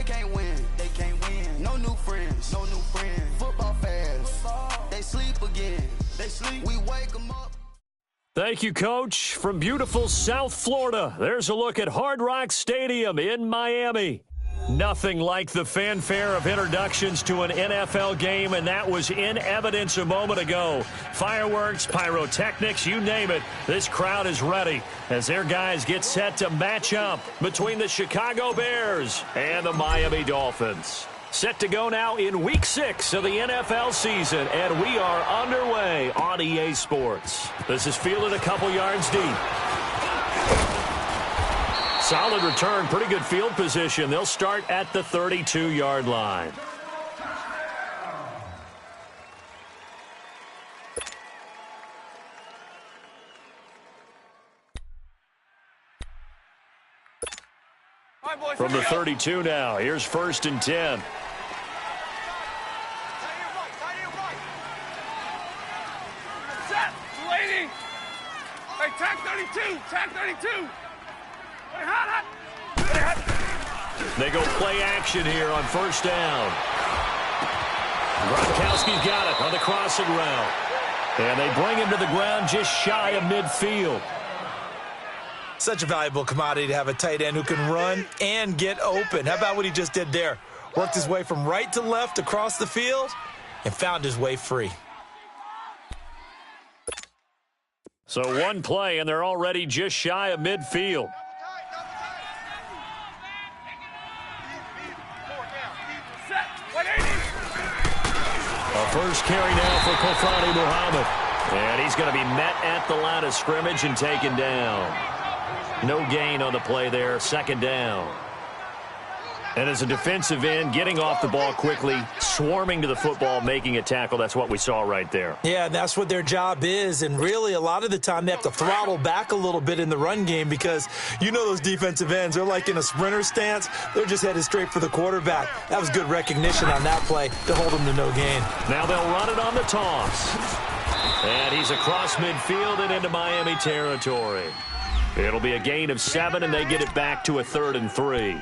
can't win. They can't win. No new friends. No new friends. Football fans. They sleep again. They sleep. We wake them up. Thank you, Coach. From beautiful South Florida, there's a look at Hard Rock Stadium in Miami. Nothing like the fanfare of introductions to an NFL game, and that was in evidence a moment ago. Fireworks, pyrotechnics, you name it. This crowd is ready as their guys get set to match up between the Chicago Bears and the Miami Dolphins. Set to go now in Week 6 of the NFL season, and we are underway on EA Sports. This is fielded a couple yards deep. Solid return, pretty good field position. They'll start at the 32-yard line. From the 32 now, here's 1st and 10. Set, lady. Hey, tag 32, tag 32. They go play action here on 1st down. Gronkowski's got it on the crossing route. And they bring him to the ground just shy of midfield. Such a valuable commodity to have a tight end who can run and get open. How about what he just did there? Worked his way from right to left across the field and found his way free. So one play, and they're already just shy of midfield. A first carry now for Kofani Muhammad. And he's going to be met at the line of scrimmage and taken down. No gain on the play there, 2nd down. And as a defensive end, getting off the ball quickly, swarming to the football, making a tackle, that's what we saw right there. Yeah, and that's what their job is. And really, a lot of the time, they have to throttle back a little bit in the run game because you know those defensive ends, they're like in a sprinter stance. They're just headed straight for the quarterback. That was good recognition on that play to hold them to no gain. Now they'll run it on the toss. And he's across midfield and into Miami territory. It'll be a gain of 7, and they get it back to a 3rd and 3.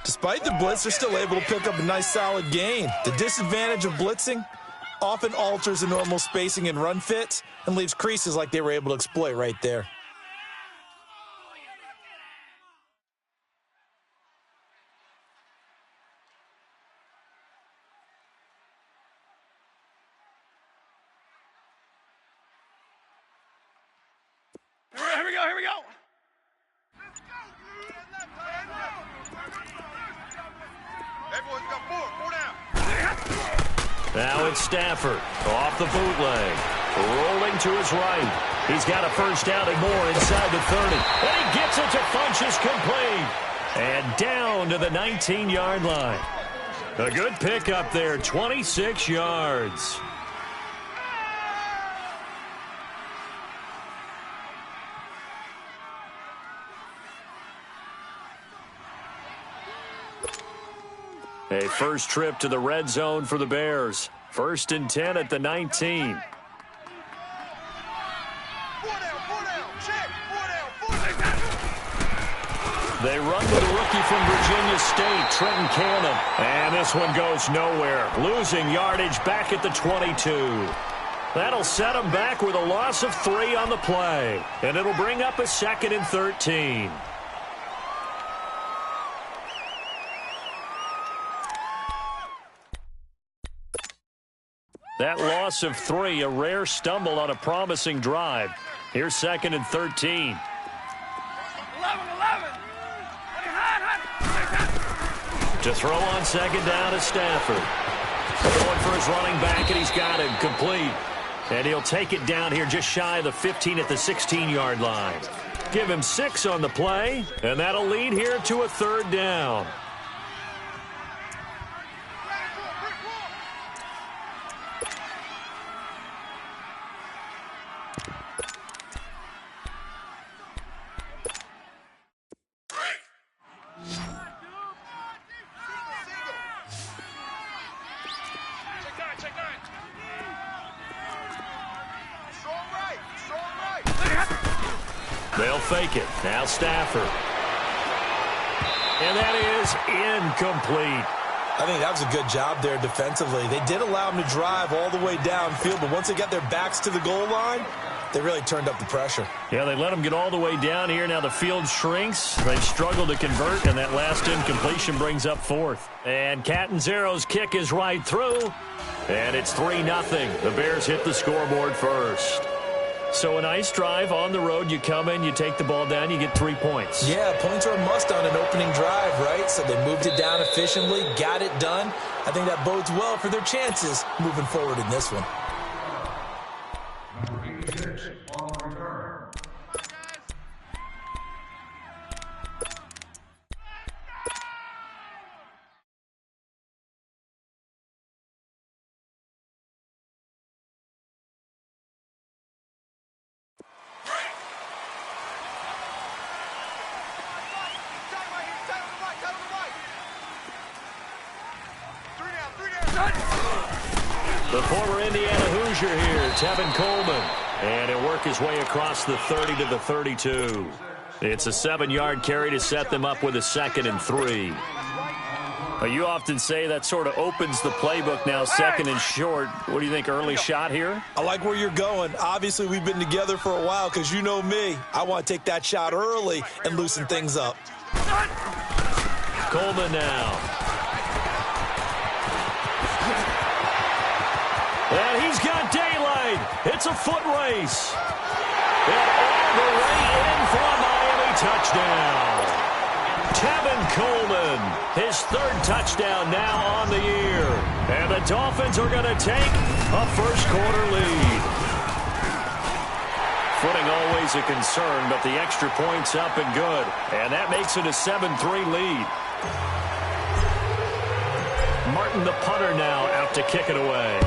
Despite the blitz, they're still able to pick up a nice, solid gain. The disadvantage of blitzing often alters the normal spacing and run fits and leaves creases like they were able to exploit right there. Here we go, here we go. Now it's Stafford off the bootleg, rolling to his right. He's got a 1st down and more inside the 30. And he gets it to Funchess complete. And down to the 19-yard line. A good pickup there, 26 yards. A first trip to the red zone for the Bears. 1st and 10 at the 19. They run with a rookie from Virginia State, Trenton Cannon. And this one goes nowhere. Losing yardage back at the 22. That'll set them back with a loss of 3 on the play. And it'll bring up a 2nd and 13. That loss of 3, a rare stumble on a promising drive. Here's 2nd and 13. 11. To throw on 2nd down is Stafford. Going for his running back, and he's got him complete. And he'll take it down here just shy of the 15 at the 16-yard line. Give him 6 on the play, and that'll lead here to a 3rd down. They'll fake it. Now Stafford. And that is incomplete. I think that was a good job there defensively. They did allow them to drive all the way downfield, but once they got their backs to the goal line, they really turned up the pressure. Yeah, they let them get all the way down here. Now the field shrinks. They've struggled to convert, and that last incompletion brings up fourth. And Catanzaro's kick is right through, and it's 3-0. The Bears hit the scoreboard first. So a nice drive on the road. You come in, you take the ball down, you get 3 points. Yeah, points are a must on an opening drive, right? So they moved it down efficiently, got it done. I think that bodes well for their chances moving forward in this one. The former Indiana Hoosier here, Tevin Coleman. And he'll work his way across the 30 to the 32. It's a 7-yard carry to set them up with a 2nd and 3. You often say that sort of opens the playbook now, 2nd and short. What do you think, early shot here? I like where you're going. Obviously, we've been together for a while because you know me. I want to take that shot early and loosen things up. Coleman now. And he's got daylight. It's a foot race. And all the way in for a Miami touchdown. Tevin Coleman, his 3rd touchdown now on the year. And the Dolphins are going to take a first-quarter lead. Footing always a concern, but the extra point's up and good. And that makes it a 7-3 lead. Martin, the punter, now out to kick it away.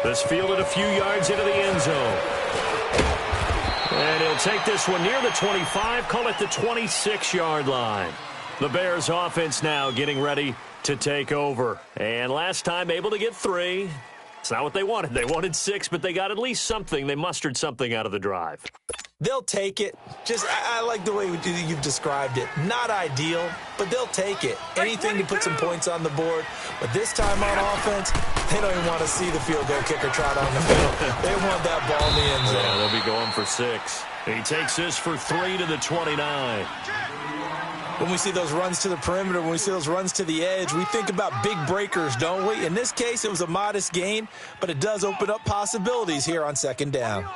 This fielded a few yards into the end zone. And he'll take this one near the 25, call it the 26-yard line. The Bears offense now getting ready to take over. And last time able to get 3. It's not what they wanted. They wanted 6, but they got at least something. They mustered something out of the drive. They'll take it. I like the way you've described it. Not ideal, but they'll take it. Anything to put some points on the board. But this time on offense, they don't even want to see the field goal kicker trot on the field. They want that ball in the end zone. Yeah, they'll be going for 6. He takes this for 3 to the 29. When we see those runs to the perimeter, when we see those runs to the edge, we think about big breakers, don't we? In this case, it was a modest gain, but it does open up possibilities here on 2nd down.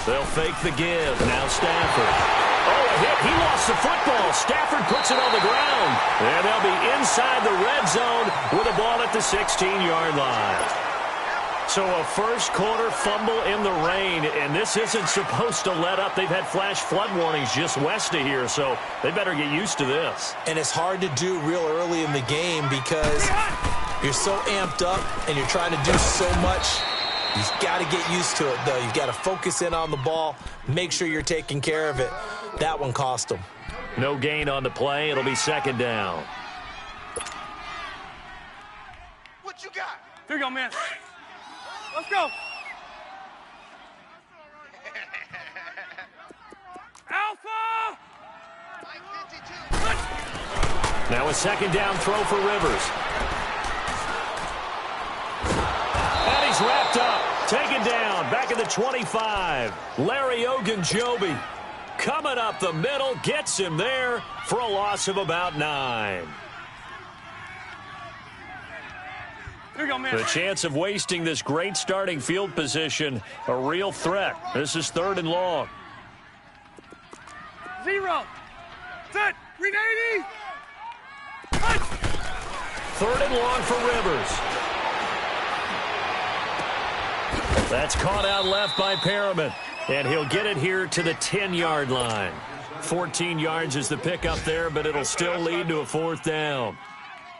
They'll fake the give. Now Stafford. Oh, a hit. He lost the football. Stafford puts it on the ground. And they'll be inside the red zone with a ball at the 16-yard line. So a first-quarter fumble in the rain, and this isn't supposed to let up. They've had flash flood warnings just west of here, so they better get used to this. And it's hard to do real early in the game because you're so amped up and you're trying to do so much. You've got to get used to it, though. You've got to focus in on the ball, make sure you're taking care of it. That one cost them. No gain on the play. It'll be 2nd down. What you got? Here you go, man. Let's go. Alpha! Now a 2nd down throw for Rivers. And he's wrapped up. Taken down. Back at the 25. Larry Ogunjobi coming up the middle. Gets him there for a loss of about 9. Here you go, man. The chance of wasting this great starting field position, a real threat. This is 3rd and long. 0. Set. 380. 3rd and long for Rivers. That's caught out left by Perriman. And he'll get it here to the 10-yard line. 14 yards is the pickup there, but it'll still lead to a 4th down.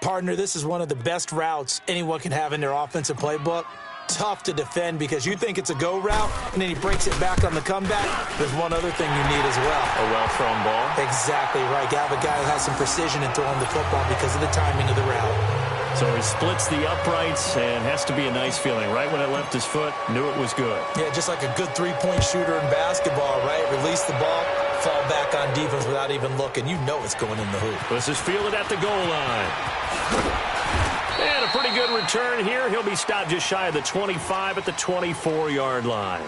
Partner, this is one of the best routes anyone can have in their offensive playbook. tough to defend because you think it's a go route, and then he breaks it back on the comeback. There's one other thing you need as well. A well-thrown ball. Exactly right. You have a guy who has some precision in throwing the football because of the timing of the route. So he splits the uprights, and has to be a nice feeling. Right when it left his foot, knew it was good. Yeah, just like a good three-point shooter in basketball, right? Release the ball, fall back on defense without even looking. You know it's going in the hoop. This is fielded at the goal line. And a pretty good return here. He'll be stopped just shy of the 25 at the 24-yard line.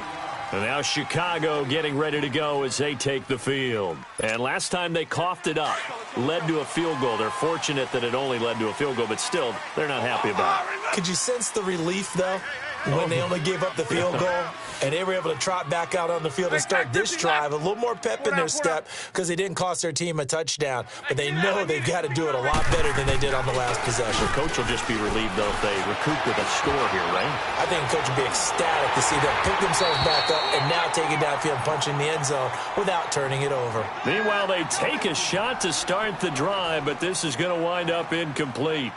And now Chicago getting ready to go as they take the field. And last time they coughed it up, led to a field goal. They're fortunate that it only led to a field goal, but still, they're not happy about it. Could you sense the relief, though, when they only gave up the field goal? And they were able to trot back out on the field and start this drive. A little more pep in their step because they didn't cost their team a touchdown. But they know they've got to do it a lot better than they did on the last possession. The coach will just be relieved, though, if they recoup with a score here, right? I think the coach will be ecstatic to see them pick themselves back up and now take it downfield, punching the end zone without turning it over. Meanwhile, they take a shot to start the drive, but this is going to wind up incomplete.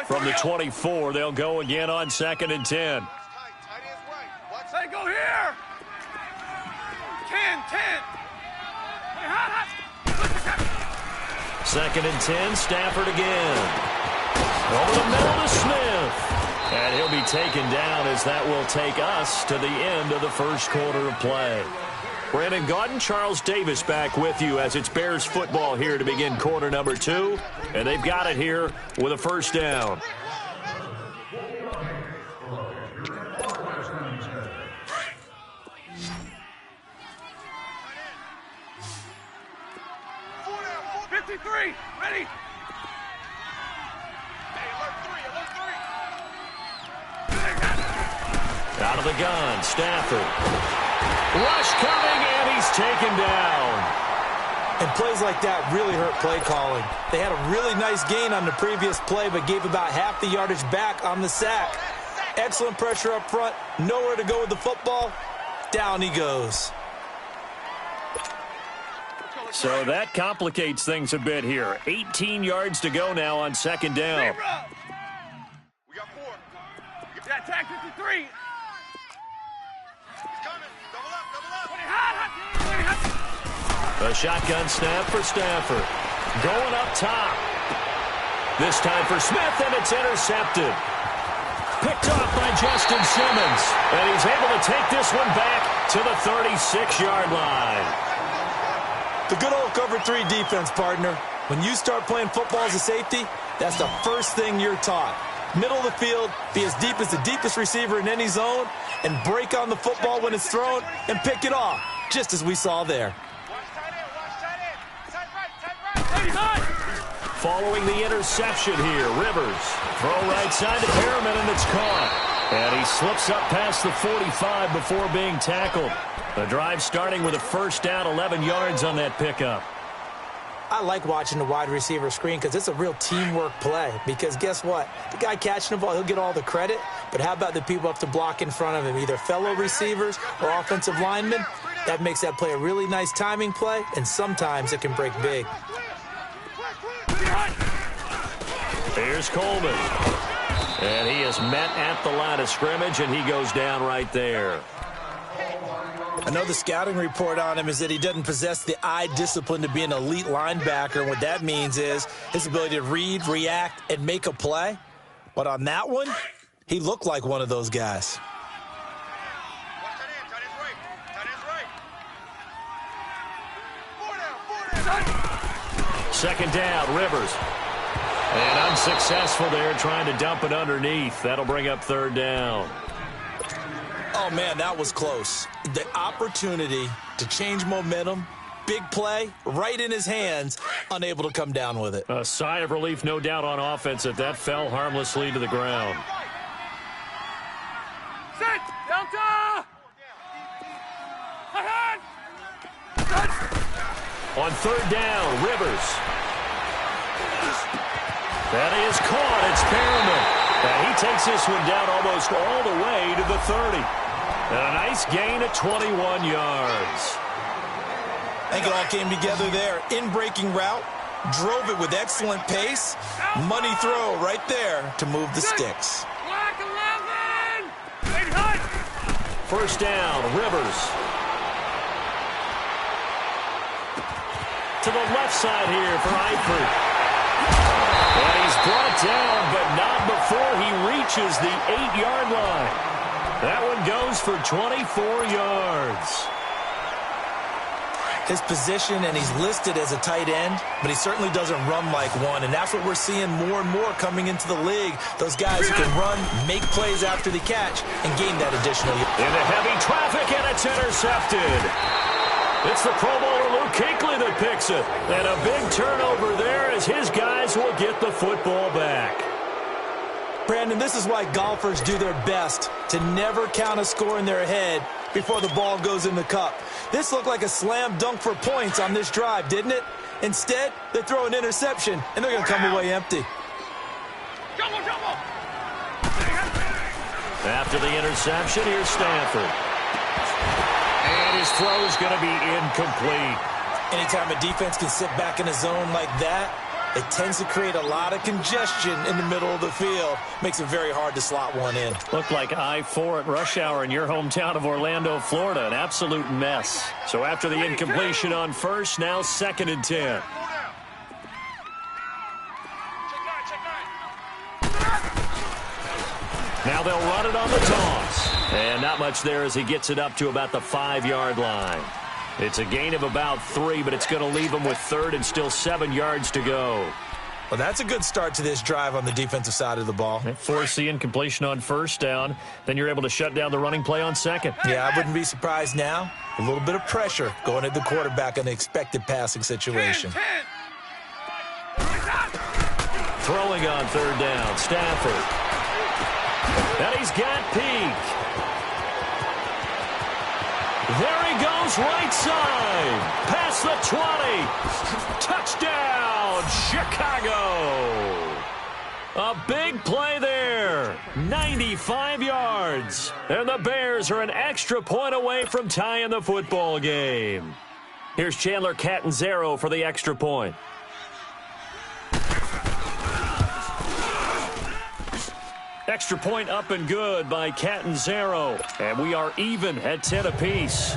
From the 24, they'll go again on 2nd and 10. Hey, go here! 10. 2nd and 10, Stafford again. Over the middle to Smith. And he'll be taken down as that will take us to the end of the first quarter of play. Brandon Gaudin, Charles Davis back with you as it's Bears football here to begin quarter number 2. And they've got it here with a first down. Ready? Out of the gun, Stafford. Rush coming, and he's taken down. And plays like that really hurt play calling. They had a really nice gain on the previous play, but gave about half the yardage back on the sack. Excellent pressure up front. Nowhere to go with the football. Down he goes. So that complicates things a bit here. 18 yards to go now on 2nd down. We got 4. Yeah, attack 53. He's coming. Double up. A shotgun snap for Stafford. Going up top. This time for Smith, and it's intercepted. Picked off by Justin Simmons. And he's able to take this one back to the 36-yard line. The good old cover 3 defense, partner. When you start playing football as a safety, that's the first thing you're taught. Middle of the field, be as deep as the deepest receiver in any zone, and break on the football when it's thrown and pick it off, just as we saw there. Following the interception here, Rivers. Throw right side to Perriman, and it's caught. And he slips up past the 45 before being tackled. The drive starting with a first down, 11 yards on that pickup. I like watching the wide receiver screen because it's a real teamwork play. Because guess what? The guy catching the ball, he'll get all the credit. But how about the people up to block in front of him, either fellow receivers or offensive linemen? That makes that play a really nice timing play, and sometimes it can break big. Here's Coleman. And he is met at the line of scrimmage, and he goes down right there. I know the scouting report on him is that he doesn't possess the eye discipline to be an elite linebacker. And what that means is his ability to read, react, and make a play. But on that one, he looked like one of those guys. Second down, Rivers. And unsuccessful there, trying to dump it underneath. That'll bring up 3rd down. Oh, man, that was close. The opportunity to change momentum, big play, right in his hands, unable to come down with it. A sigh of relief, no doubt, on offense that fell harmlessly to the ground. Set! Delta! Ahead! On 3rd down, Rivers. That is caught. It's Perriman. And he takes this one down almost all the way to the 30. And a nice gain at 21 yards. I think it all came together there. In-breaking route, drove it with excellent pace. Money throw right there to move the sticks. Black 11! First down, Rivers. To the left side here for Eifert. And he's brought down, but not before he reaches the 8-yard line. That one goes for 24 yards. His position, and he's listed as a tight end, but he certainly doesn't run like one, and that's what we're seeing more and more coming into the league. Those guys who can run, make plays after the catch, and gain that additional. Into heavy traffic, and it's intercepted. It's the Pro Bowler Luke Kuechly that picks it, and a big turnover there as his guys will get the football back. Brandon, this is why golfers do their best to never count a score in their head before the ball goes in the cup. This looked like a slam dunk for points on this drive, didn't it? Instead, they throw an interception, and they're going to come away empty. After the interception, here's Stanford. And his throw is going to be incomplete. Anytime a defense can sit back in a zone like that, it tends to create a lot of congestion in the middle of the field. Makes it very hard to slot one in. Looked like I-4 at rush hour in your hometown of Orlando, Florida. An absolute mess. So after the incompletion on first, now 2nd and 10. Now they'll run it on the toss. And not much there as he gets it up to about the 5-yard line. It's a gain of about 3, but it's going to leave him with 3rd and still 7 yards to go. Well, that's a good start to this drive on the defensive side of the ball. Force the incompletion on first down. Then you're able to shut down the running play on second. Yeah, I wouldn't be surprised now. A little bit of pressure going at the quarterback in an expected passing situation. Throwing on 3rd down, Stafford. And he's got Peak. There he goes, right side. Past the 20. Touchdown, Chicago. A big play there. 95 yards. And the Bears are an extra point away from tying the football game. Here's Chandler Catanzaro for the extra point. Extra point up and good by Catanzaro. And we are even at 10 apiece.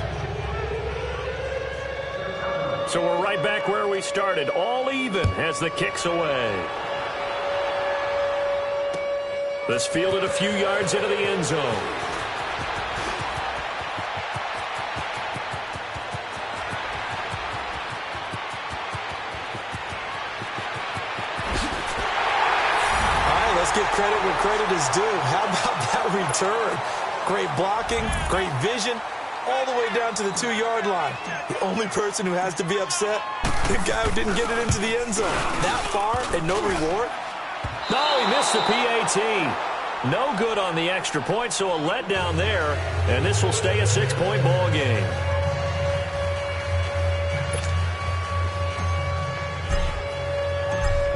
So we're right back where we started. All even as the kick's away. This fielded a few yards into the end zone. Give credit where credit is due. How about that return? Great blocking, great vision, all the way down to the 2-yard line. The only person who has to be upset, the guy who didn't get it into the end zone. That far and no reward? No, he missed the PAT. No good on the extra point, so a letdown there, and this will stay a 6-point ball game.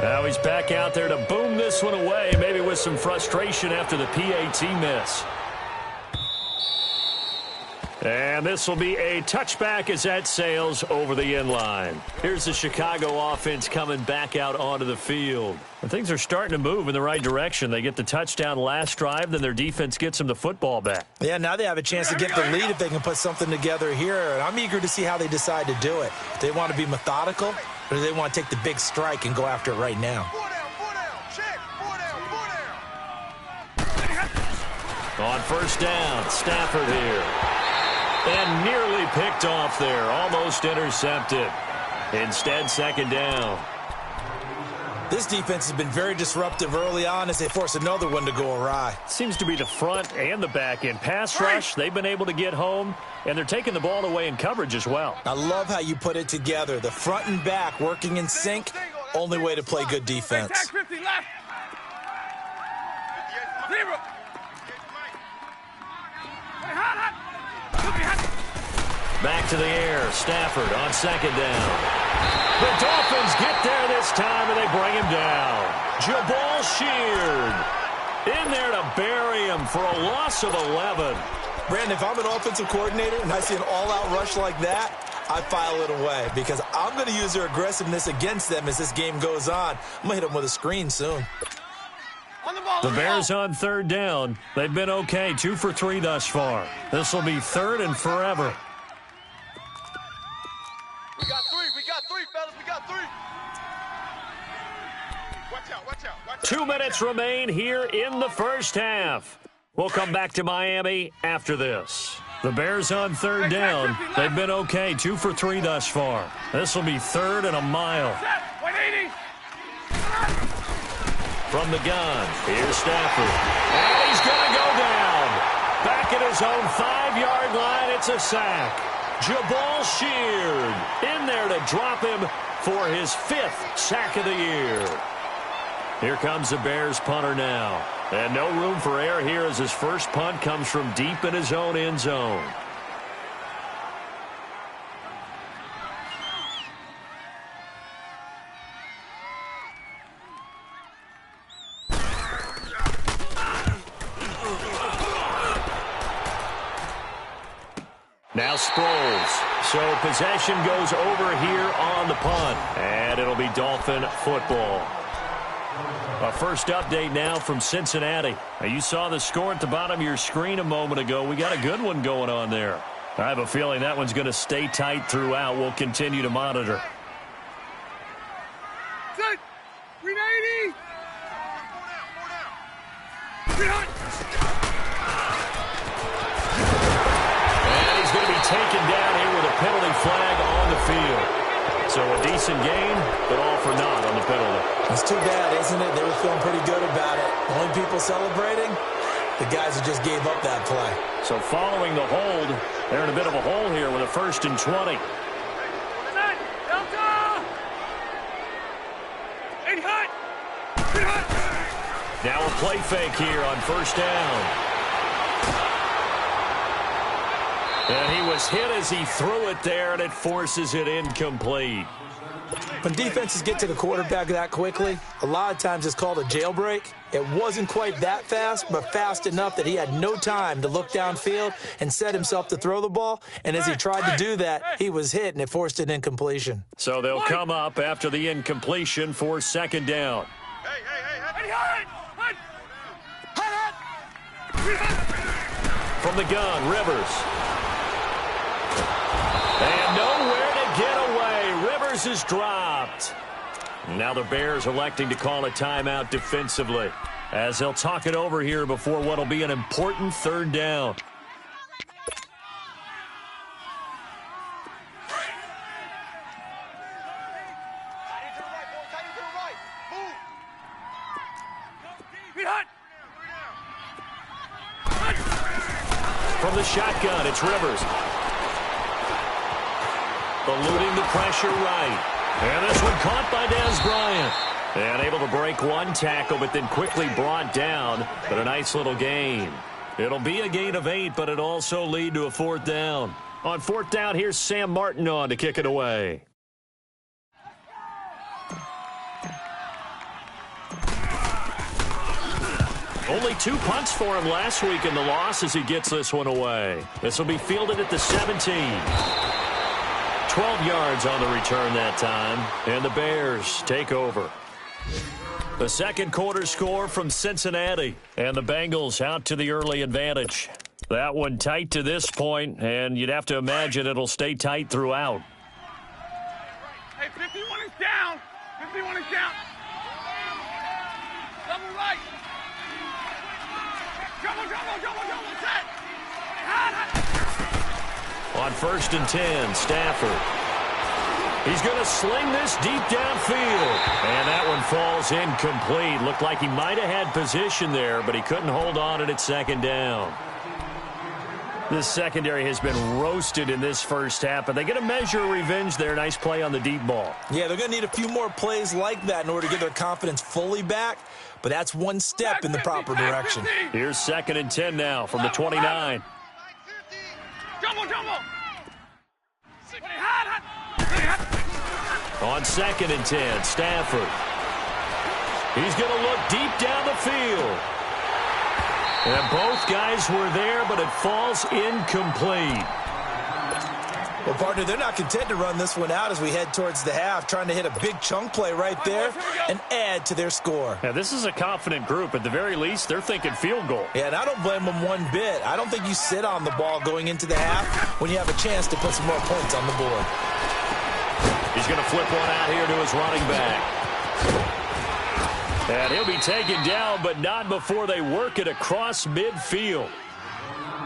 Now he's back out there to boom this one away, maybe with some frustration after the PAT miss. And this will be a touchback as that sails over the end line. Here's the Chicago offense coming back out onto the field. And things are starting to move in the right direction. They get the touchdown last drive, then their defense gets them the football back. Yeah, now they have a chance to get the lead if they can put something together here. And I'm eager to see how they decide to do it. Do they want to be methodical, or do they want to take the big strike and go after it right now? On first down, Stafford here. And nearly picked off there, almost intercepted. Instead, 2nd down. This defense has been very disruptive early on as they force another one to go awry. Seems to be the front and the back end. Pass rush, they've been able to get home, and they're taking the ball away in coverage as well. I love how you put it together. The front and back working in sync, only way to play good defense. Back to the air, Stafford on 2nd down. The Dolphins get there this time, and they bring him down. Jabal Sheard in there to bury him for a loss of 11. Brandon, if I'm an offensive coordinator and I see an all-out rush like that, I file it away because I'm going to use their aggressiveness against them as this game goes on. I'm going to hit them with a screen soon. The Bears on third down. They've been okay, 2 for 3 thus far. This will be third and forever. We got three, fellas. We got three. Watch out, watch out, watch out. 2 minutes remain here in the first half. We'll come back to Miami after this. The Bears on third down. They've been okay, 2 for 3 thus far. This will be third and a mile. 180. From the gun, here's Stafford. And he's going to go down. Back at his own 5-yard line, it's a sack. Jabal Sheard in there to drop him for his 5th sack of the year. Here comes the Bears punter now. And no room for error here as his first punt comes from deep in his own end zone. Now Sproles. So possession goes over here on the punt. And it'll be Dolphin football. A first update now from Cincinnati. Now you saw the score at the bottom of your screen a moment ago. We got a good one going on there. I have a feeling that one's going to stay tight throughout. We'll continue to monitor. Set. 390. And he's going to be taken down here with a penalty flag on the field. So a decent game, but all for naught on the penalty. It's too bad, isn't it? They were feeling pretty good about it. The only people celebrating, the guys who just gave up that play. So following the hold, they're in a bit of a hole here with a 1st and 20. Now a play fake here on 1st down. And he was hit as he threw it there, and it forces it incomplete. When defenses get to the quarterback that quickly, a lot of times it's called a jailbreak. It wasn't quite that fast, but fast enough that he had no time to look downfield and set himself to throw the ball. And as he tried to do that, he was hit, and it forced an incompletion. So they'll come up after the incompletion for 2nd down. From the gun, Rivers. And nowhere to get away. Rivers is dropped. Now the Bears electing to call a timeout defensively as they'll talk it over here before what will be an important 3rd down. From the shotgun, it's Rivers. Eluding the pressure right. And this one caught by Dez Bryant. And able to break one tackle, but then quickly brought down. But a nice little gain. It'll be a gain of 8, but it also lead to a 4th down. On 4th down, here's Sam Martin on to kick it away. Only 2 punts for him last week in the loss as he gets this one away. This will be fielded at the 17. 12 yards on the return that time, and the Bears take over. The 2nd quarter score from Cincinnati, and the Bengals out to the early advantage. That one tight to this point, and you'd have to imagine it'll stay tight throughout. Hey, 51 is down. 51 is down. Double right. Double, set. On 1st and 10, Stafford. He's going to sling this deep downfield. And that one falls incomplete. Looked like he might have had position there, but he couldn't hold on it at 2nd down. This secondary has been roasted in this first half, but they get a measure of revenge there. Nice play on the deep ball. Yeah, they're going to need a few more plays like that in order to get their confidence fully back, but that's one step in the proper direction. Here's 2nd and 10 now from the 29. Jumbo. On 2nd and 10, Stafford. He's going to look deep down the field. And both guys were there, but it falls incomplete. Well, partner, they're not content to run this one out as we head towards the half, trying to hit a big chunk play right there and add to their score. Yeah, this is a confident group. At the very least, they're thinking field goal. Yeah, and I don't blame them one bit. I don't think you sit on the ball going into the half when you have a chance to put some more points on the board. He's going to flip one out here to his running back. And he'll be taken down, but not before they work it across midfield.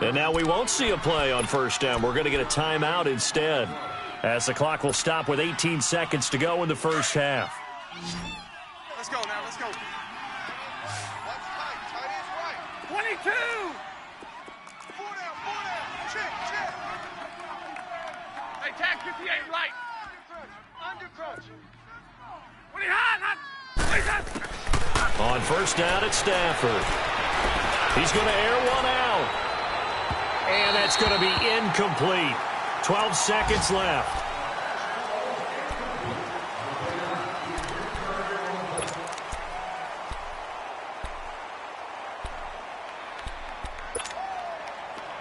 And now we won't see a play on first down. We're going to get a timeout instead, as the clock will stop with 18 seconds to go in the first half. Let's go now, let's go. That's tight, tight is right. 22! Four down, check. Hey, tag 58 right. Under crunch. 20 high, not. On first down, it's Stafford. He's going to air one out. And that's going to be incomplete. 12 seconds left.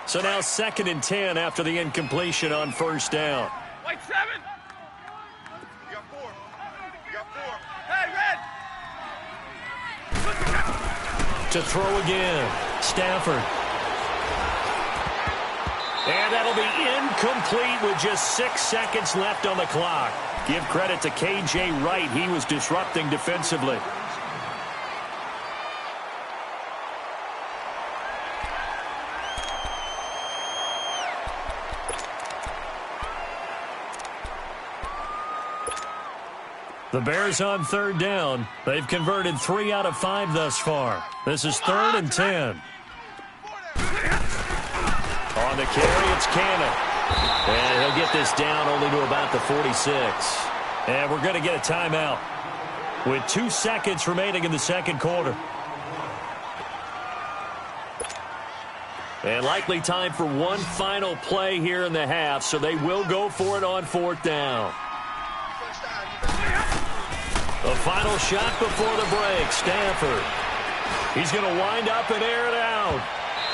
So now 2nd and 10 after the incompletion on first down. Wait, 7. You got 4. Hey, red. To throw again. Stafford. And that'll be incomplete with just 6 seconds left on the clock. Give credit to K.J. Wright. He was disrupting defensively. The Bears on third down. They've converted 3 out of 5 thus far. This is 3rd and 10. On the carry, it's Cannon. And he'll get this down only to about the 46. And we're going to get a timeout with 2 seconds remaining in the second quarter. And likely time for one final play here in the half, so they will go for it on 4th down. The final shot before the break, Stafford. He's going to wind up and air it out.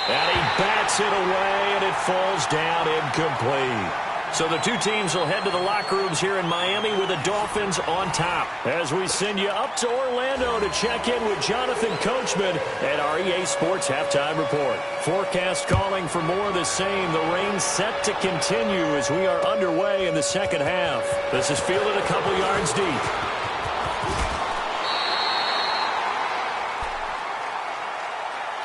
And he bats it away, and it falls down incomplete. So the two teams will head to the locker rooms here in Miami with the Dolphins on top. As we send you up to Orlando to check in with Jonathan Coachman at our EA Sports Halftime Report. Forecast calling for more of the same. The rain set to continue as we are underway in the second half. This is fielded a couple yards deep.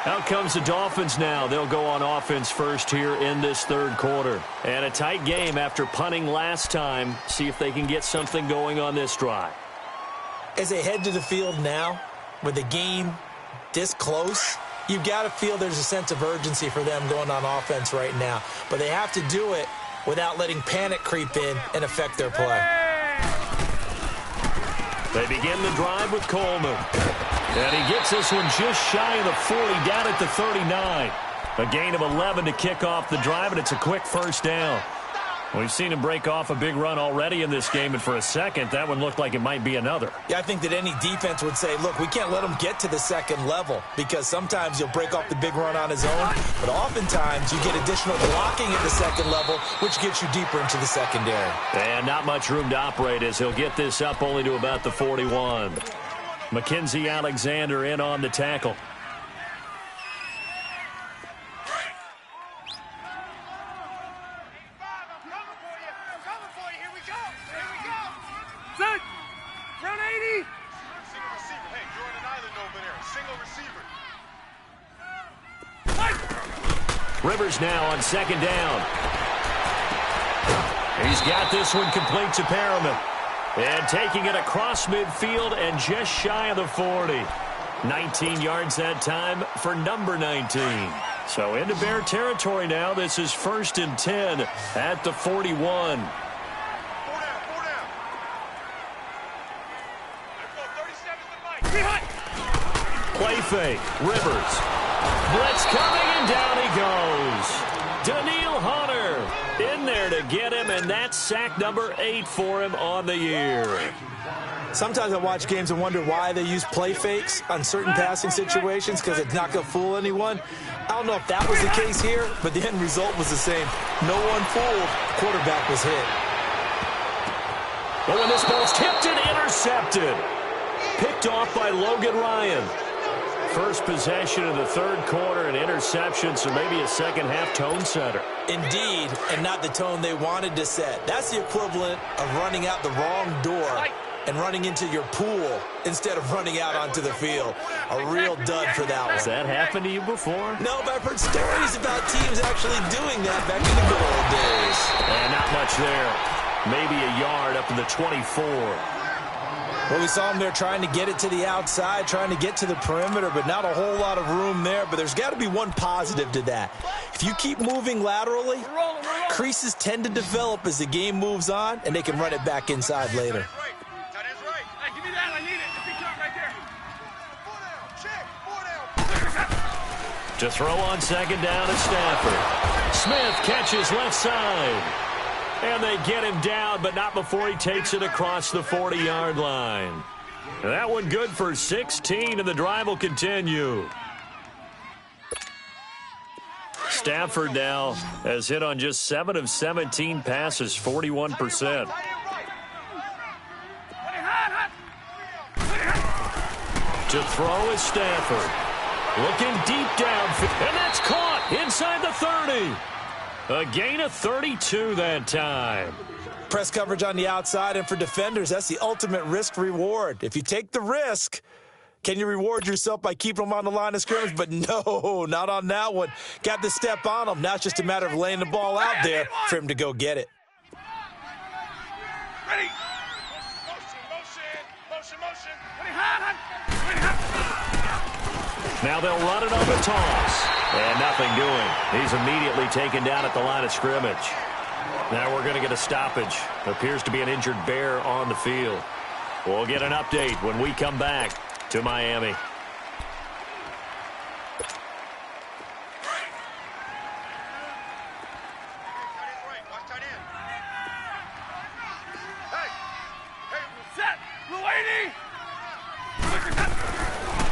Out comes the Dolphins now. They'll go on offense first here in this third quarter. And a tight game after punting last time. See if they can get something going on this drive. As they head to the field now, with the game this close, you've got to feel there's a sense of urgency for them going on offense right now. But they have to do it without letting panic creep in and affect their play. They begin the drive with Coleman. And he gets this one just shy of the 40, down at the 39. A gain of 11 to kick off the drive, and it's a quick first down. We've seen him break off a big run already in this game, and for a second, that one looked like it might be another. Yeah, I think that any defense would say, look, we can't let him get to the second level, because sometimes he'll break off the big run on his own, but oftentimes you get additional blocking at the second level, which gets you deeper into the secondary. And not much room to operate as he'll get this up only to about the 41. Mackenzie Alexander in on the tackle. Rivers now on second down. He's got this one complete to Perriman. And taking it across midfield and just shy of the 40. 19 yards that time for number 19. So into Bear territory now. This is 1st and 10 at the 41. Four down. Play fake. Rivers. Blitz coming, and down he goes. Danielle Hunter In there to get him, and that's sack number 8 for him on the year. Sometimes I watch games and wonder why they use play fakes on certain passing situations because it's not going to fool anyone. I don't know if that was the case here, but the end result was the same. No one fooled. Quarterback was hit. But when this ball's tipped and intercepted. Picked off by Logan Ryan. First possession of the third quarter, an interception, so maybe a second-half tone setter. Indeed, and not the tone they wanted to set. That's the equivalent of running out the wrong door and running into your pool instead of running out onto the field. A real dud for that one. Has that happened to you before? No, but I've heard stories about teams actually doing that back in the good old days. And not much there. Maybe a yard up in the 24. Well, we saw him there trying to get it to the outside, trying to get to the perimeter, but not a whole lot of room there. But there's got to be one positive to that. If you keep moving laterally, creases tend to develop as the game moves on, and they can run it back inside later. To throw on second down at Stafford. Smith catches left side. And they get him down, but not before he takes it across the 40-yard line. That one good for 16, and the drive will continue. Stafford now has hit on just 7 of 17 passes, 41%. To throw is Stafford. Looking deep downfield, and that's caught inside the 30. A gain of 32 that time. Press coverage on the outside, and for defenders, that's the ultimate risk-reward. If you take the risk, can you reward yourself by keeping them on the line of scrimmage? But no, not on that one. Got to step on them. Now it's just a matter of laying the ball out there for him to go get it. Ready. Motion. Now they'll run it on the toss. And nothing doing. He's immediately taken down at the line of scrimmage. Now we're going to get a stoppage. Appears to be an injured Bear on the field. We'll get an update when we come back to Miami.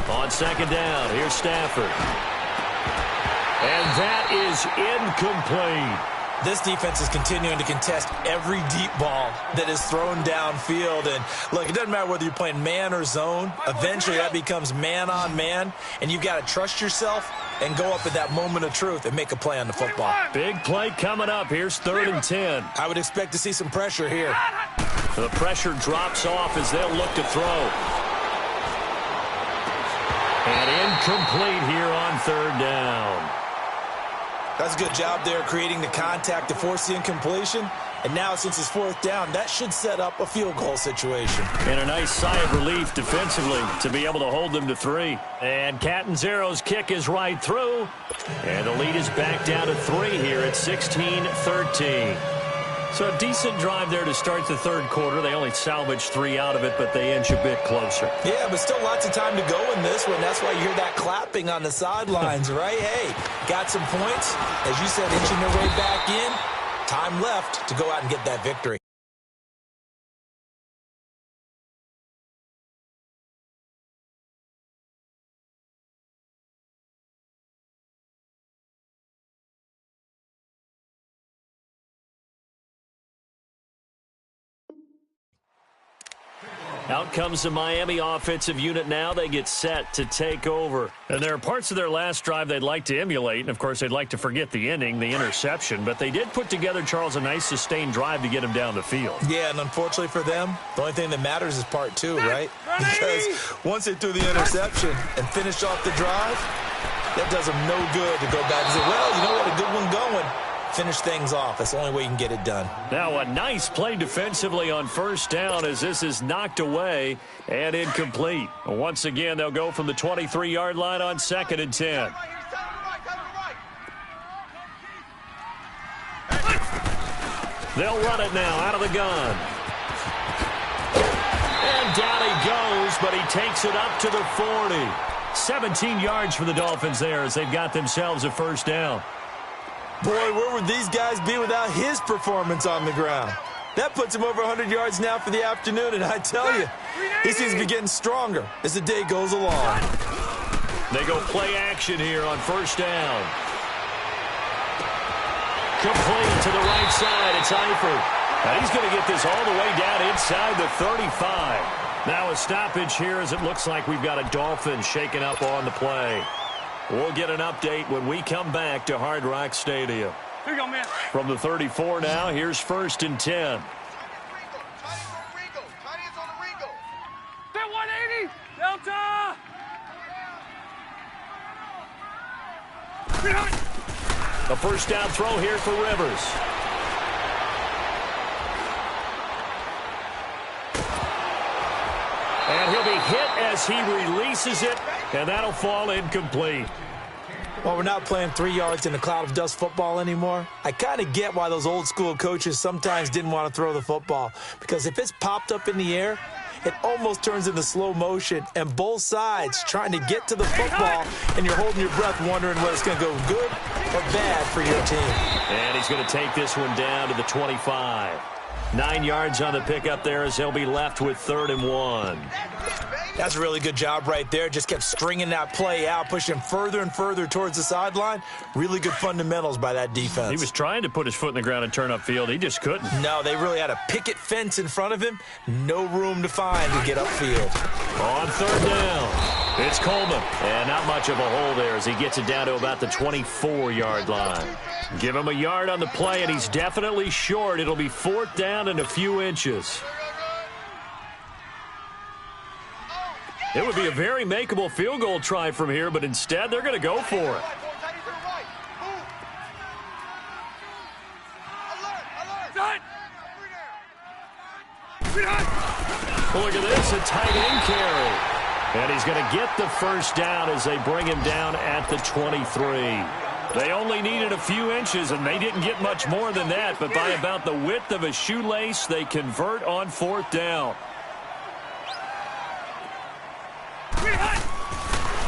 On second down, here's Stafford. And that is incomplete. This defense is continuing to contest every deep ball that is thrown downfield. And, look, it doesn't matter whether you're playing man or zone. Eventually, that becomes man-on-man, and you've got to trust yourself and go up at that moment of truth and make a play on the football. Big play coming up. Here's 3rd and 10. I would expect to see some pressure here. The pressure drops off as they'll look to throw. And incomplete here on 3rd down. That's a good job there creating the contact to force the incompletion. And now, since it's 4th down, that should set up a field goal situation. And a nice sigh of relief defensively to be able to hold them to 3. And Catanzaro's kick is right through. And the lead is back down to 3 here at 16-13. So a decent drive there to start the 3rd quarter. They only salvaged 3 out of it, but they inch a bit closer. Yeah, but still lots of time to go in this one. That's why you hear that clapping on the sidelines, right? Hey, got some points. As you said, inching their way back in. Time left to go out and get that victory. Out comes the Miami offensive unit now. They get set to take over. And there are parts of their last drive they'd like to emulate. And, of course, they'd like to forget the ending, the interception. But they did put together, Charles, a nice sustained drive to get him down the field. Yeah, and unfortunately for them, the only thing that matters is part 2, right? Because once they threw the interception and finished off the drive, that does them no good to go back and say, well, you know what, a good one going. Finish things off. That's the only way you can get it done. Now a nice play defensively on 1st down as this is knocked away and incomplete. Once again, they'll go from the 23-yard line on 2nd and 10. They'll run it now out of the gun. And down he goes, but he takes it up to the 40. 17 yards for the Dolphins there as they've got themselves a 1st down. Boy, where would these guys be without his performance on the ground? That puts him over 100 yards now for the afternoon, and I tell you, he seems to be getting stronger as the day goes along. They go play action here on first down. Complete to the right side. It's Eifert. And he's going to get this all the way down inside the 35. Now a stoppage here as it looks like we've got a Dolphin shaken up on the play. We'll get an update when we come back to Hard Rock Stadium. Here you go, man. From the 34 now, here's 1st and 10. They're 180. Delta. A first down throw here for Rivers. And he'll be hit as he releases it, and that'll fall incomplete. Well, we're not playing 3 yards in a cloud of dust football anymore. I kind of get why those old school coaches sometimes didn't want to throw the football, because if it's popped up in the air, it almost turns into slow motion, and both sides trying to get to the football, and you're holding your breath wondering whether it's going to go good or bad for your team. And he's going to take this one down to the 25. 9 yards on the pickup there as he'll be left with 3rd and 1. That's a really good job right there. Just kept stringing that play out, pushing further and further towards the sideline. Really good fundamentals by that defense. He was trying to put his foot in the ground and turn upfield. He just couldn't. No, they really had a picket fence in front of him. No room to find to get upfield. On 3rd down, it's Coleman. And not much of a hole there as he gets it down to about the 24-yard line. Give him a yard on the play, and he's definitely short. It'll be 4th down and a few inches. It would be a very makeable field goal try from here, but instead they're going to go for it. Well, look at this, a tight end carry. And he's going to get the first down as they bring him down at the 23. They only needed a few inches, and they didn't get much more than that, but by about the width of a shoelace, they convert on 4th down.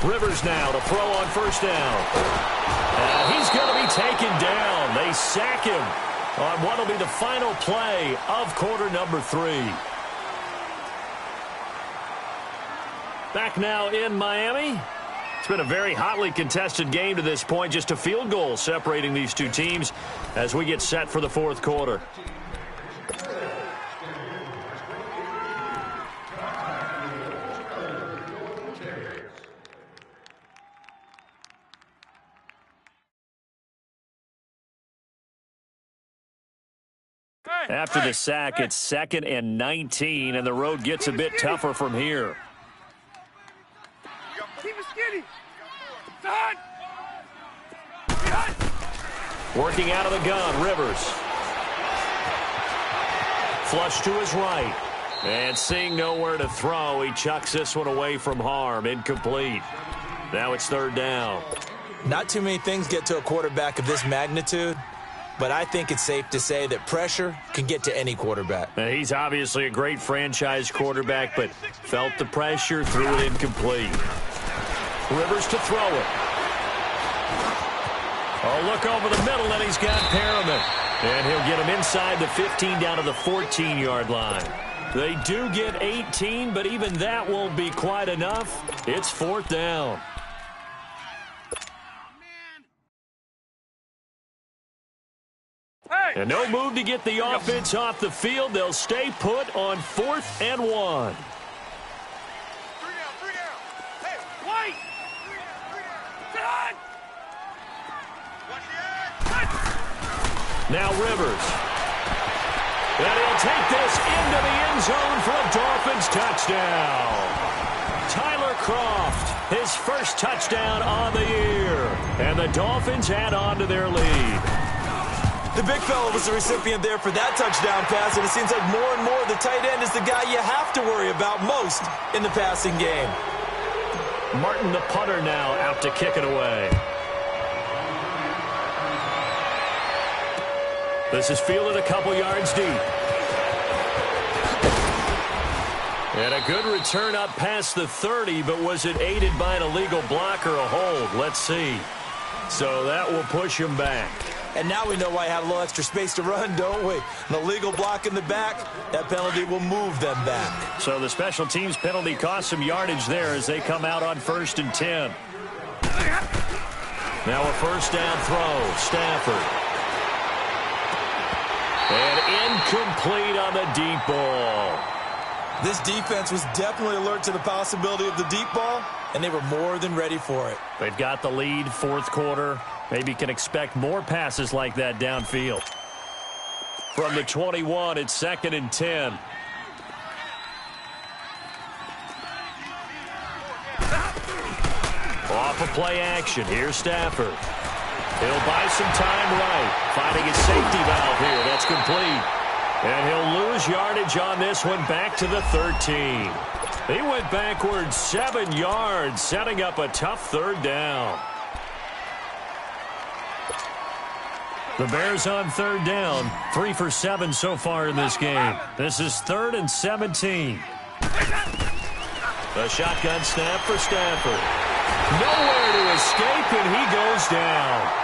Rivers now to throw on first down. He's going to be taken down. They sack him on what will be the final play of quarter number 3. Back now in Miami. It's been a very hotly contested game to this point. Just a field goal separating these two teams as we get set for the 4th quarter. After the sack, it's 2nd and 19, and the road gets a bit tougher from here. Keep it skinny. Working out of the gun, Rivers. Flush to his right. And seeing nowhere to throw, he chucks this one away from harm. Incomplete. Now it's 3rd down. Not too many things get to a quarterback of this magnitude, but I think it's safe to say that pressure can get to any quarterback. Now, he's obviously a great franchise quarterback, but felt the pressure, threw it incomplete. Rivers to throw it. Oh, look over the middle, and he's got Perriman. And he'll get him inside the 15 down to the 14-yard line. They do get 18, but even that won't be quite enough. It's 4th down. And no move to get the offense off the field. They'll stay put on 4th and 1. Now Rivers. And he'll take this into the end zone for a Dolphins touchdown. Tyler Kroft, his first touchdown on the year. And the Dolphins add on to their lead. The big fella was the recipient there for that touchdown pass, and it seems like more and more the tight end is the guy you have to worry about most in the passing game. Martin, the punter, now out to kick it away. This is fielded a couple yards deep. And a good return up past the 30, but was it aided by an illegal block or a hold? Let's see. So that will push him back. And now we know why he had a little extra space to run, don't we? An illegal block in the back, that penalty will move them back. So the special teams penalty cost some yardage there as they come out on 1st and 10. Now a first down throw. Stafford. And incomplete on the deep ball. This defense was definitely alert to the possibility of the deep ball, and they were more than ready for it. They've got the lead, 4th quarter. Maybe can expect more passes like that downfield. From the 21, it's 2nd and 10. Off of play action. Here's Stafford. He'll buy some time right. Finding his safety valve here. That's complete. And he'll lose yardage on this one back to the 13. He went backwards 7 yards, setting up a tough 3rd down. The Bears on 3rd down, 3 for 7 so far in this game. This is 3rd and 17. The shotgun snap for Stafford. Nowhere to escape, and he goes down.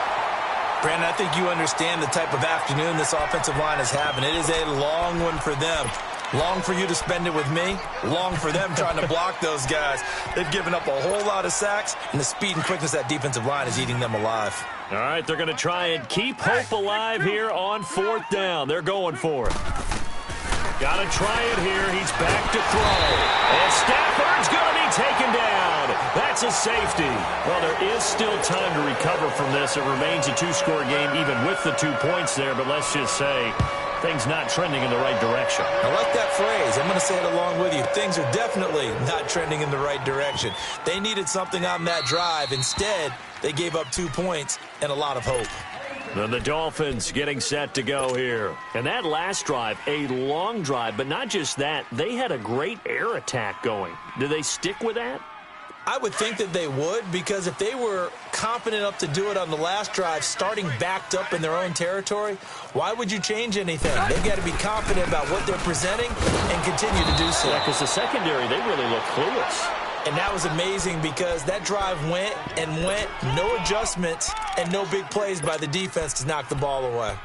Brandon, I think you understand the type of afternoon this offensive line is having. It is a long one for them. Long for you to spend it with me. Long for them trying to block those guys. They've given up a whole lot of sacks, and the speed and quickness of that defensive line is eating them alive. All right, they're going to try and keep hope alive here on 4th down. They're going for it. Got to try it here. He's back to throw. And Stafford's going to be taken down. That's a safety. Well, there is still time to recover from this. It remains a 2-score game even with the 2 points there. But let's just say things not trending in the right direction. I like that phrase. I'm going to say it along with you. Things are definitely not trending in the right direction. They needed something on that drive. Instead, they gave up 2 points and a lot of hope. Then the Dolphins getting set to go here. And that last drive, a long drive, but not just that. They had a great air attack going. Do they stick with that? I would think that they would, because if they were confident enough to do it on the last drive, starting backed up in their own territory, why would you change anything? They've got to be confident about what they're presenting and continue to do so. Yeah, because the secondary, they really look clueless. And that was amazing because that drive went and went, no adjustments and no big plays by the defense to knock the ball away.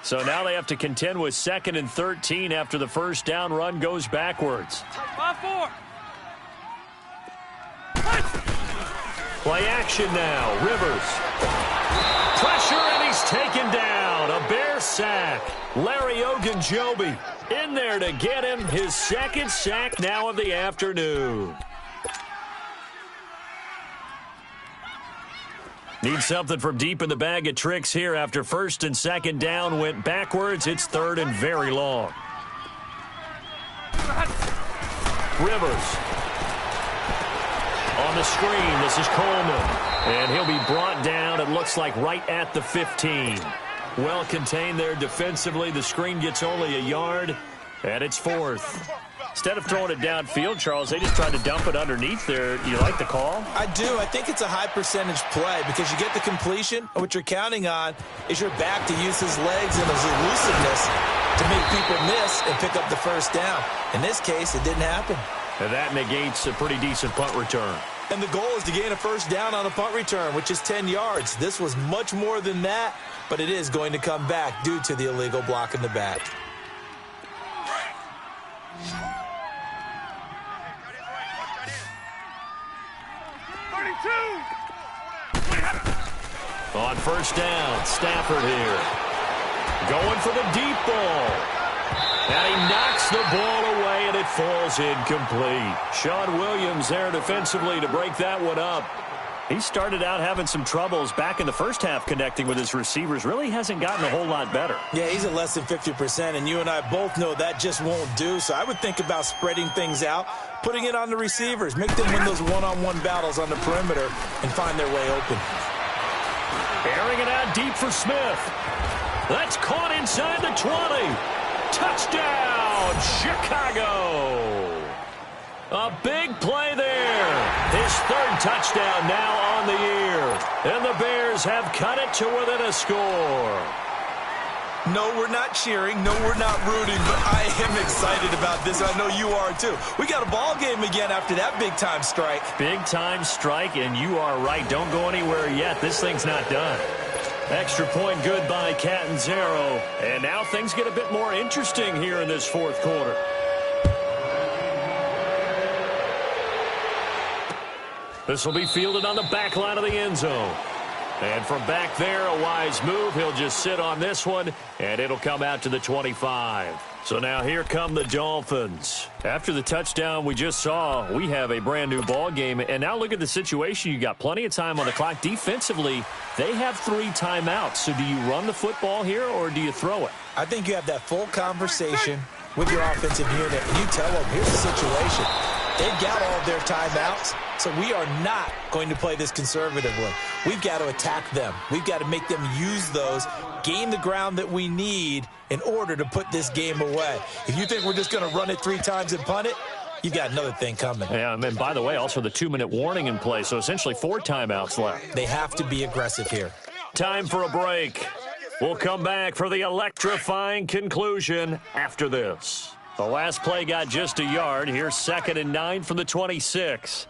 So now they have to contend with 2nd and 13 after the first down run goes backwards. 5-4. Play action now. Rivers. Pressure, and he's taken down. A Bear sack. Larry Ogunjobi in there to get him his 2nd sack now of the afternoon. Need something from deep in the bag of tricks here after 1st and 2nd down went backwards. It's 3rd and very long. Rivers. On the screen, this is Coleman. And he'll be brought down, it looks like, right at the 15. Well contained there defensively. The screen gets only a yard, and it's 4th. Instead of throwing it downfield, Charles, they just tried to dump it underneath there. You like the call? I do. I think it's a high percentage play because you get the completion, and what you're counting on is your back to use his legs and his elusiveness to make people miss and pick up the first down. In this case, it didn't happen. And that negates a pretty decent punt return. And the goal is to gain a first down on a punt return, which is 10 yards. This was much more than that, but it is going to come back due to the illegal block in the back. On first down, Stafford here. Going for the deep ball. And he knocks the ball away, and it falls incomplete. Sean Williams there defensively to break that one up. He started out having some troubles back in the first half connecting with his receivers. Really hasn't gotten a whole lot better. Yeah, he's at less than 50%, and you and I both know that just won't do. So I would think about spreading things out, putting it on the receivers, make them win those one-on-one battles on the perimeter and find their way open. Airing it out deep for Smith. That's caught inside the 20. Touchdown, Chicago. A big play there. His 3rd touchdown now on the year. And the Bears have cut it to within a score. No, we're not cheering. No, we're not rooting, but I am excited about this. I know you are too. We got a ball game again after that big-time strike. Big-time strike, and you are right. Don't go anywhere yet. This thing's not done. Extra point good by Catanzaro. And now things get a bit more interesting here in this fourth quarter. This will be fielded on the back line of the end zone. And from back there, a wise move. He'll just sit on this one, and it'll come out to the 25. So now here come the Dolphins. After the touchdown we just saw, we have a brand-new ball game. And now look at the situation. You got plenty of time on the clock. Defensively, they have 3 timeouts. So do you run the football here, or do you throw it? I think you have that full conversation with your offensive unit, and you tell them, here's the situation. They've got all of their timeouts, so we are not going to play this conservatively. We've got to attack them. We've got to make them use those, gain the ground that we need in order to put this game away. If you think we're just going to run it 3 times and punt it, you've got another thing coming. Yeah, and by the way, also the 2-minute warning in play, so essentially 4 timeouts left. They have to be aggressive here. Time for a break. We'll come back for the electrifying conclusion after this. The last play got just a yard. Here's 2nd and 9 from the 26.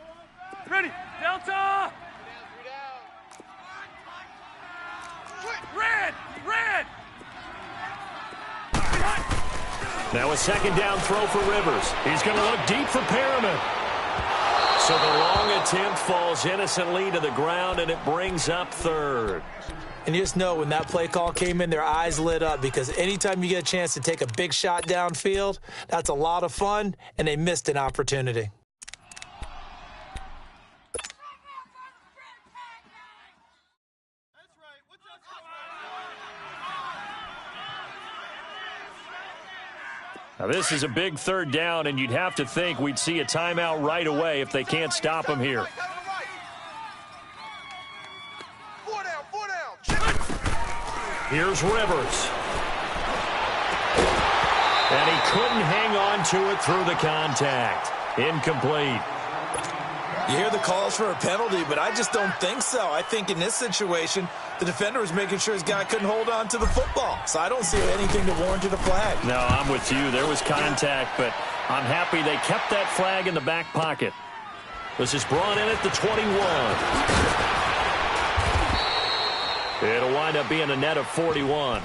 Ready, Delta! Red! Red! Now a 2nd down throw for Rivers. He's going to look deep for Perriman. So the long attempt falls innocently to the ground, and it brings up 3rd. And you just know when that play call came in, their eyes lit up, because anytime you get a chance to take a big shot downfield, that's a lot of fun, and they missed an opportunity. Now this is a big 3rd down, and you'd have to think we'd see a timeout right away if they can't stop him here. Here's Rivers. And he couldn't hang on to it through the contact. Incomplete. You hear the calls for a penalty, but I just don't think so. I think in this situation, the defender was making sure his guy couldn't hold on to the football. So I don't see anything to warrant a flag. No, I'm with you. There was contact, but I'm happy they kept that flag in the back pocket. This is brought in at the 21. It'll wind up being a net of 41.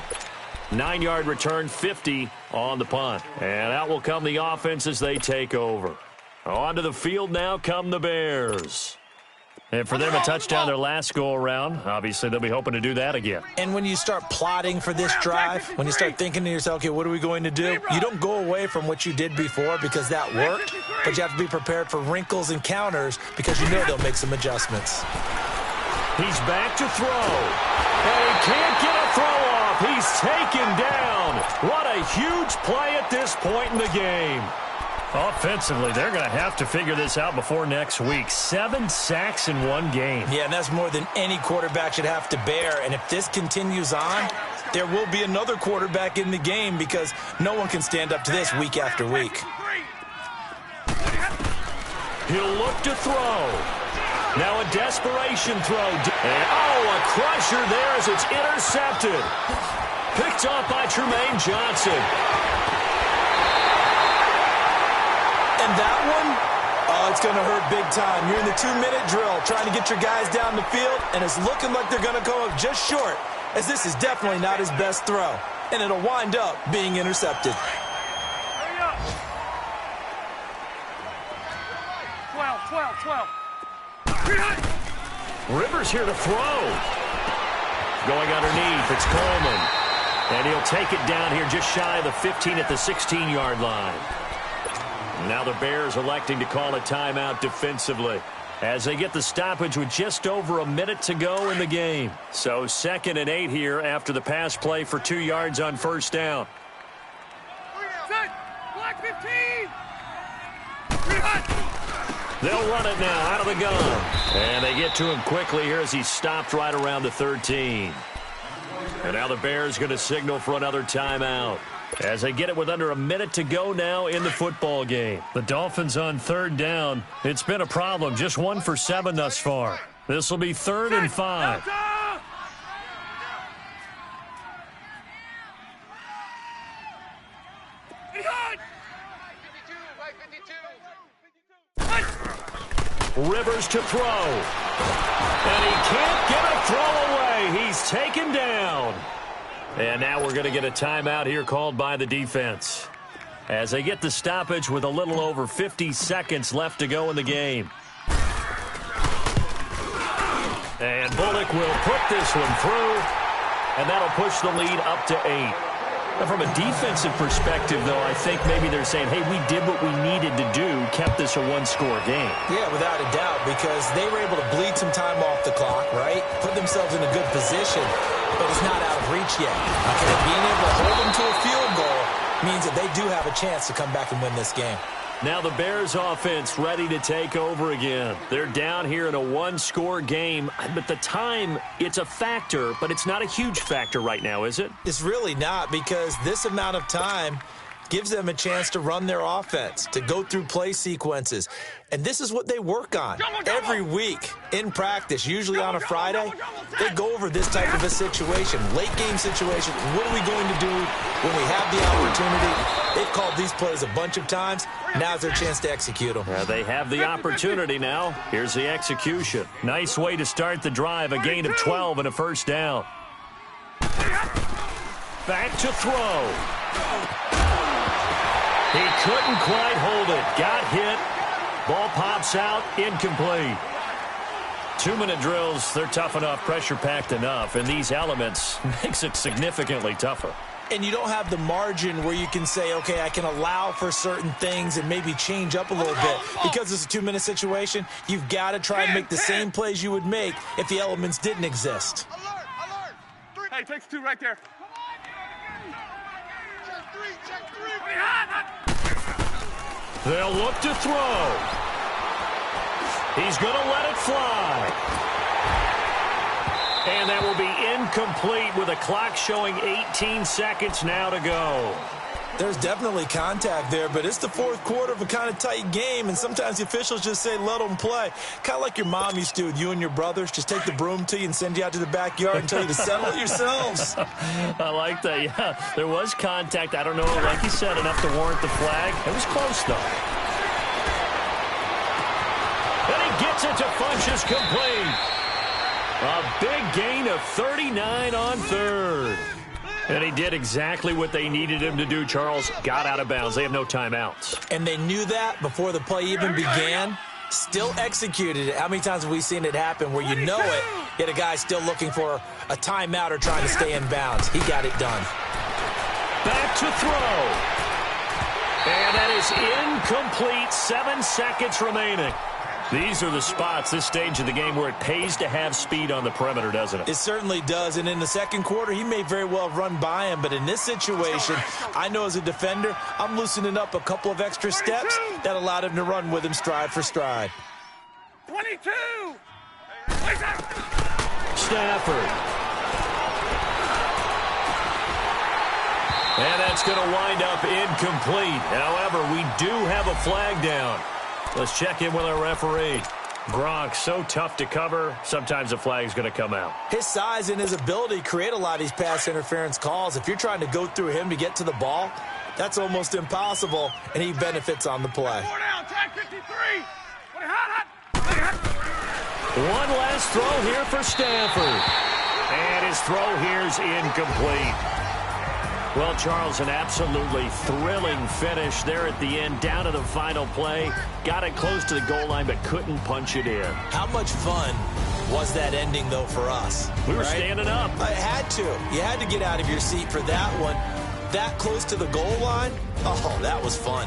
9-yard return, 50 on the punt. And out will come the offense as they take over. Onto the field now come the Bears. And for them, a touchdown their last go-around. Obviously, they'll be hoping to do that again. And when you start plotting for this drive, when you start thinking to yourself, okay, what are we going to do? You don't go away from what you did before because that worked, but you have to be prepared for wrinkles and counters because you know they'll make some adjustments. He's back to throw. And he can't get a throw off. He's taken down. What a huge play at this point in the game. Offensively, they're going to have to figure this out before next week. 7 sacks in one game. Yeah, and that's more than any quarterback should have to bear. And if this continues on, there will be another quarterback in the game because no one can stand up to this week after week. He'll look to throw. Now a desperation throw. And, a crusher there as it's intercepted. Picked off by Trumaine Johnson. And that one, it's going to hurt big time. You're in the 2-minute drill trying to get your guys down the field, and it's looking like they're going to go up just short, as this is definitely not his best throw. And it'll wind up being intercepted. 12. Rivers here to throw. Going underneath, it's Coleman. And he'll take it down here just shy of the 15 at the 16-yard line. Now the Bears electing to call a timeout defensively as they get the stoppage with just over a minute to go in the game. So 2nd and 8 here after the pass play for 2 yards on first down. Set. Black 15. They'll run it now out of the gun. And they get to him quickly here as he's stopped right around the 13. And now the Bears going to signal for another timeout as they get it with under a minute to go now in the football game. The Dolphins on 3rd down. It's been a problem. Just 1 for 7 thus far. This will be 3rd and 5. Bears to throw. And he can't get a throw away. He's taken down. And now we're going to get a timeout here called by the defense, as they get the stoppage with a little over 50 seconds left to go in the game. And Bullock will put this one through, and that'll push the lead up to 8. Now, from a defensive perspective, though, I think maybe they're saying, hey, we did what we needed to do, kept this a one-score game. Yeah, without a doubt, because they were able to bleed some time off the clock, right? Put themselves in a good position, but it's not out of reach yet. Okay, being able to hold them to a field goal means that they do have a chance to come back and win this game. Now the Bears offense ready to take over again. They're down here in a one-score game, but the time, it's a factor, but it's not a huge factor right now, is it? It's really not, because this amount of time gives them a chance to run their offense, to go through play sequences. And this is what they work on every week in practice, usually on a Friday. They go over this type of a situation, late game situation. What are we going to do when we have the opportunity? They've called these plays a bunch of times. Now's their chance to execute them. They have the opportunity now. Here's the execution. Nice way to start the drive, a gain of 12 and a first down. Back to throw. He couldn't quite hold it. Got hit. Ball pops out. Incomplete. 2-minute drills, they're tough enough, pressure-packed enough, and these elements makes it significantly tougher. And you don't have the margin where you can say, okay, I can allow for certain things and maybe change up a little bit. Because it's a 2-minute situation, you've got to try and make the same plays you would make if the elements didn't exist. Alert! Hey, takes 2 right there. Check 3. They'll look to throw. He's going to let it fly. And that will be incomplete with a clock showing 18 seconds now to go. There's definitely contact there, but it's the fourth quarter of a kind of tight game, and sometimes the officials just say, let them play. Kind of like your mom used to with you and your brothers. Just take the broom to you and send you out to the backyard and tell you to settle it yourselves. I like that, yeah. There was contact. I don't know, like you said, enough to warrant the flag. It was close, though. And he gets it to Funchess complete. A big gain of 39 on third. And he did exactly what they needed him to do, Charles. Got out of bounds. They have no timeouts. And they knew that before the play even began. Still executed it. How many times have we seen it happen where you know it, yet a guy still looking for a timeout or trying to stay in bounds? He got it done. Back to throw. And that is incomplete. 7 seconds remaining. These are the spots, this stage of the game, where it pays to have speed on the perimeter, doesn't it? It certainly does, and in the second quarter, he may very well run by him, but in this situation, I know as a defender, I'm loosening up a couple of extra steps that allowed him to run with him stride for stride. 22! Stafford. And that's going to wind up incomplete. However, we do have a flag down. Let's check in with our referee. Gronk, so tough to cover. Sometimes the flag's going to come out. His size and his ability create a lot of these pass interference calls. If you're trying to go through him to get to the ball, that's almost impossible, and he benefits on the play. 4 down, tag 53. One last throw here for Stafford. And his throw here's incomplete. Well, Charles, an absolutely thrilling finish there at the end, down to the final play. Got it close to the goal line, but couldn't punch it in. How much fun was that ending, though, for us? We were standing up. I had to. You had to get out of your seat for that one. That close to the goal line, oh, that was fun.